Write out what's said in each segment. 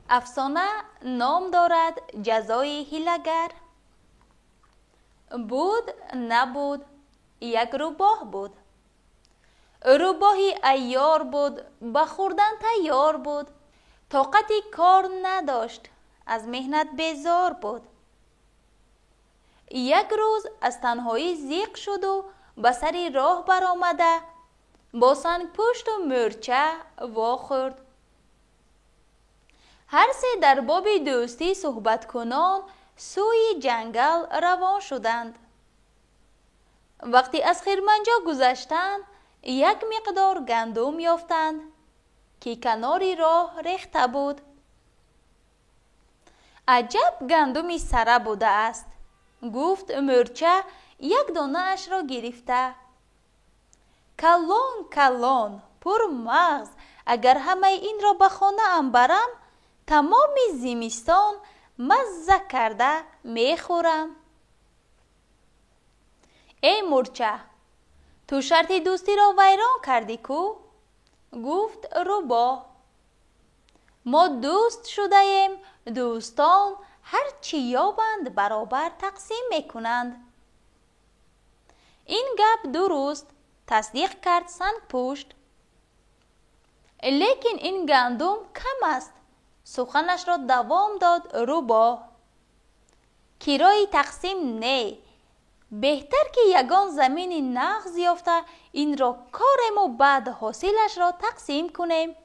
افسانه نام دارد جزای هیله‌گر. بود نبود یک روباه بود. روباهی عیار بود، به خوردن تیار بود. طاقتی کار نداشت، از مهنت بیزار بود. یک روز از تنهایی زیق شد و به سر راه برآمده با سنگ پشت و مورچه واخورد. هر سه در باب دوستی صحبت کنان سوی جنگل روان شدند. وقتی از خیرمنجا گذشتند یک مقدار گندم یافتند که کنار راه ریخته بود. عجب گندمی سره بوده است، گفت مورچه یک دانه اش را گرفته. کلان کلان پر مغز، اگر همه این را به خانه ام برم تمام زمستان مزه کرده میخورم. ای مورچه، تو شرط دوستی را ویران کردی کو؟ گفت روباه. ما دوست شده ایم، دوستان هر چی یابند برابر تقسیم میکنند. این گپ درست، تصدیق کرد سنگ پشت. لیکن این گندم کم است. سخنش را دوام داد روباه. کرای تقسیم نه، بهتر که یگان زمین نغز یافته این را کاریم و بعد حاصلش را تقسیم کنیم.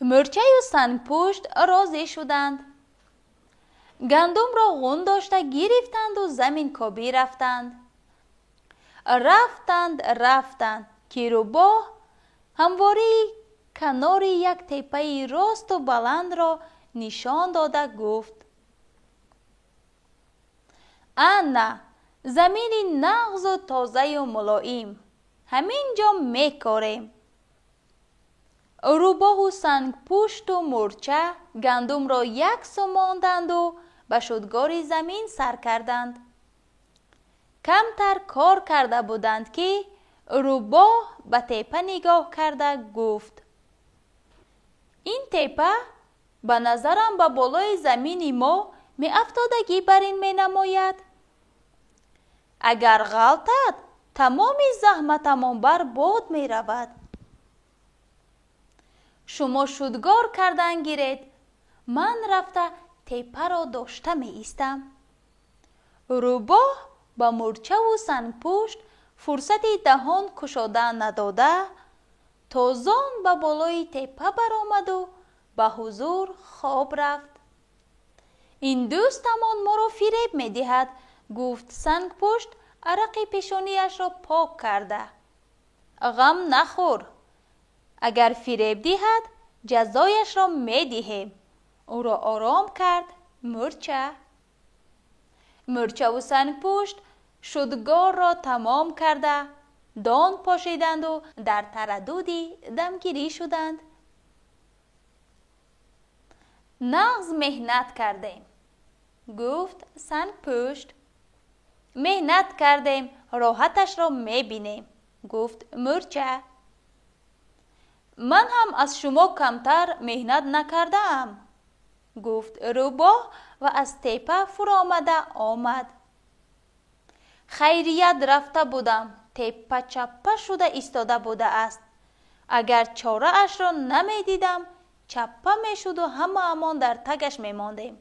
مورچه و سنگ پشت راضی شدند. گندم را غون داشته گرفتند و زمین کابی رفتند. رفتند که روباه همواره کنار یک تپه راست و بلند را نشان داده گفت: نه، زمین نغز و تازه و ملایم، همینجا میکاریم. روباه و سنگ پشت و مورچه گندم را یک سو ماندند و به شدگار زمین سر کردند. کمتر کار کرده بودند که روباه به تپه نگاه کرده گفت: این تپه به نظرم به بالای زمین ما می افتادگی بر این می نماید. اگر غلطد تمام زحمتمان بر باد می رود. شما شدگار کردن گیرید، من رفته تپه را داشته می ایستم. روباه با مورچه و سنگ پشت فرصت دهان کشادن نداده تازان به بالای تپه برآمد و به حضور خواب رفت. این دوستمان ما را فریب می دهد، گفت سنگ پشت عرق پیشانیش را پاک کرده. غم نخور، اگر فریب دهد جزایش را می دهیم. او را آرام کرد مورچه. مورچه و سنگ پشت شدگار را تمام کرده دان پاشیدند و در ترددی دمگیری شدند. نغز مهنت کردیم، گفت سنگ پشت. مهنت کردیم، راحتش را میبینیم، گفت مورچه. من هم از شما کمتر مهنت نکردم، گفت روباه و از تپه فرآمده آمد. خیریت رفته بودم، تپه چپه شده ایستاده بوده است. اگر چاره اش را نمی دیدم چپه می شد و همه امان در تگش می ماندیم.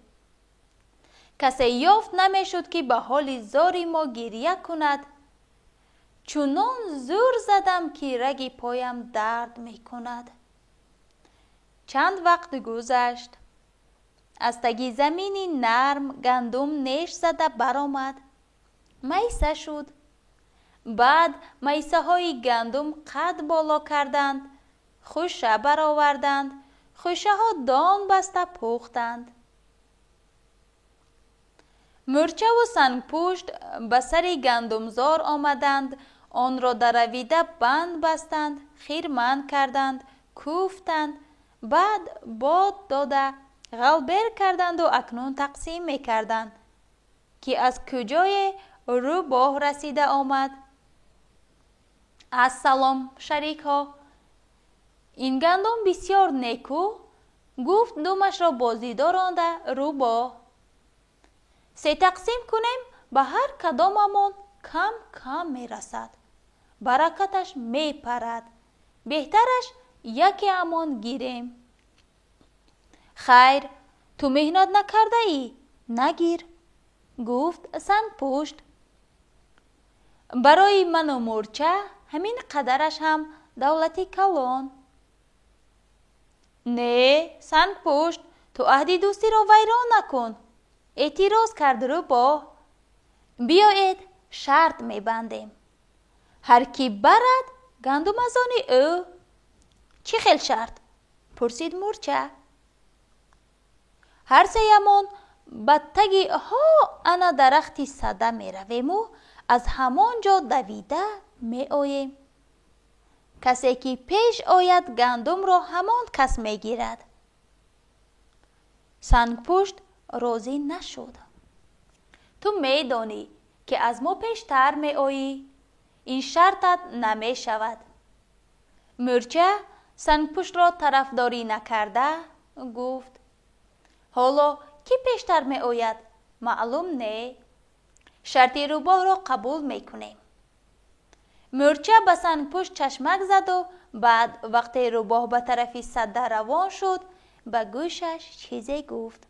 کسی یافت نمی شد که به حال زاری ما گریه کند. چونان زور زدم که رگ پایم درد می کند. چند وقت گذشت. از تگی زمین نرم گندم نیش زده برآمد. میسه شد. بعد میسه های گندم قد بالا کردند، خوشه برآوردند، خوشه ها دان بسته پختند. مورچه و سنگ پشت به سر گندمزار آمدند، آن را درویده بند بستند، خیرمند کردند، کوفتند، بعد باد داده غلبیر کردند و اکنون تقسیم می کردند که از کجای روباه رسیده آمد. السلام شریک ها، این گندم بسیار نیکو، گفت دومش را بازیدار رانده روباه. 3 تقسیم کنیم به هر کداممان کم کم می رسد. برکتش می پرد. بهترش یکی امان گیریم. خیر، تو مهنت نکرده ای؟ نگیر. گفت سنگ پشت. برای من و مورچه همین قدرش هم دولتی کلان. نه سنگ پشت، تو عهد دوستی را ویران نکن. اعتراض کرد روباه. بیایید شرط میبندیم. هر کی برد گندم از آن او. چی خیل شرط؟ پرسید مورچه. هر سیمون به تگی ها انا درختی صده می رویم و از همان جا دویده می آییم. کسی که پیش آید گندم را همان کس می گیرد. سنگ پشت راضی نشد. تو می دانی که از ما پیشتر می آیی. این شرطت نمی شود. مورچه سنگ پشت را طرفداری نکرده گفت حالا کی پیشتر می آید؟ معلوم نه. شرط روباه را قبول می کنیم. مورچه به سنگ پشت چشمک زد و بعد وقتی روباه به طرف صده روان شد به گوشش چیزی گفت.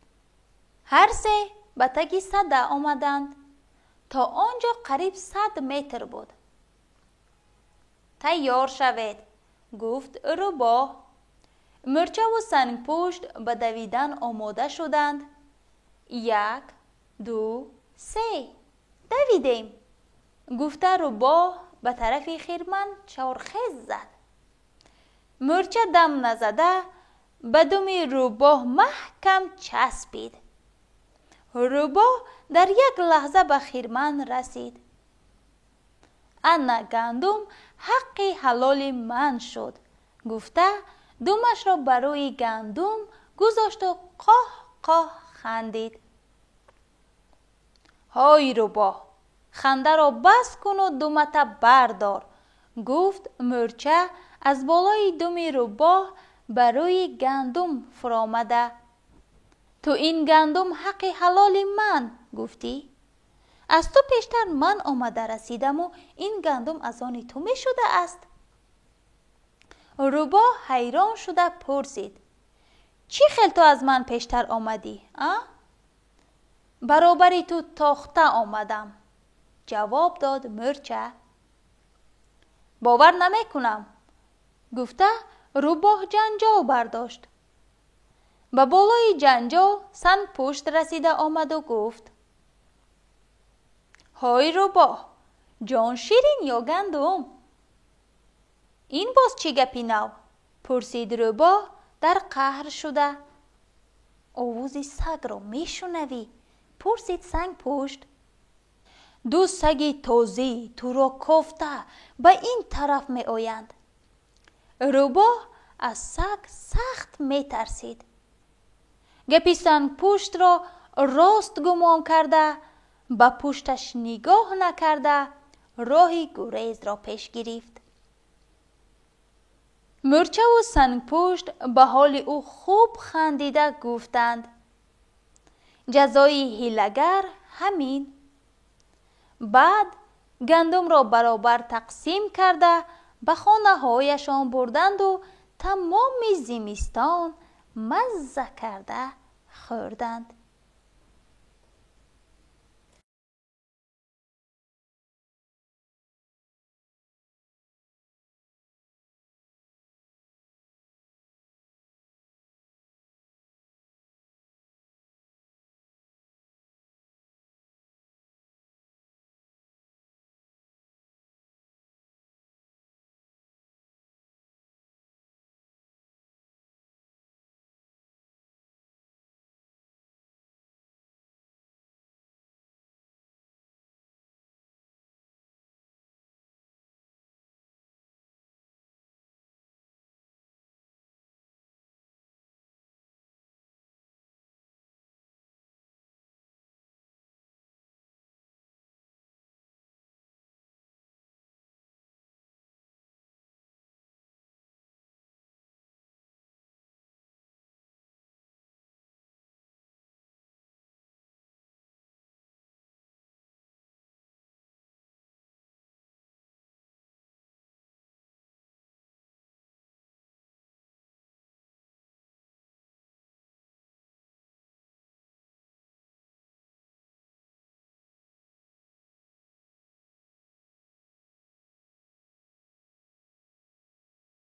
هر سه به تگی صده آمدند. تا آنجا قریب 100 متر بود. تیار شوید گفت روباه. مورچه و سنگ پشت به دویدن آماده شدند. 1 2 3 دویدیم. گفته روباه به طرف خرمن چارخیز زد. مورچه دم نزده به دم روباه محکم چسبید. روباه در یک لحظه به خرمن رسید. انا گندم حق حلال من شد. گفته دومش را برای گندم گذاشت و قاه قاه خندید. های روباه، خنده را بس کن و دومت بردار. گفت مورچه از بالای دم روباه برای گندم فرامده. تو این گندم حق حلال من گفتی؟ از تو پیشتر من آمده رسیدم و این گندم از آن تو می شده است. روباه حیران شده پرسید چی خیل تو از من پیشتر آمدی؟ برابری تو تاخته آمدم. جواب داد مورچه. باور نمی کنم. گفته روباه جنجال برداشت. به بالای جنجال سنگ پشت رسیده آمد و گفت های روباه، جان شیرین یا گندم؟ این باز چی گپی نو؟ پرسید روباه در قهر شده. آواز سگ را می شنوی؟ پرسید سنگ پشت. 2 سگ تازه تو را کافته به این طرف می آیند. روباه از سگ سخت می ترسید. گپی سنگ پشت را راست گمان کرده به پشتش نگاه نکرده راهی گریز را پیش گرفت. مورچه و سنگ پشت به حال او خوب خندیده گفتند جزای هیلگر همین. بعد گندم را برابر تقسیم کرده به خانه هایشان بردند و تمام زمستان مزه کرده خوردند.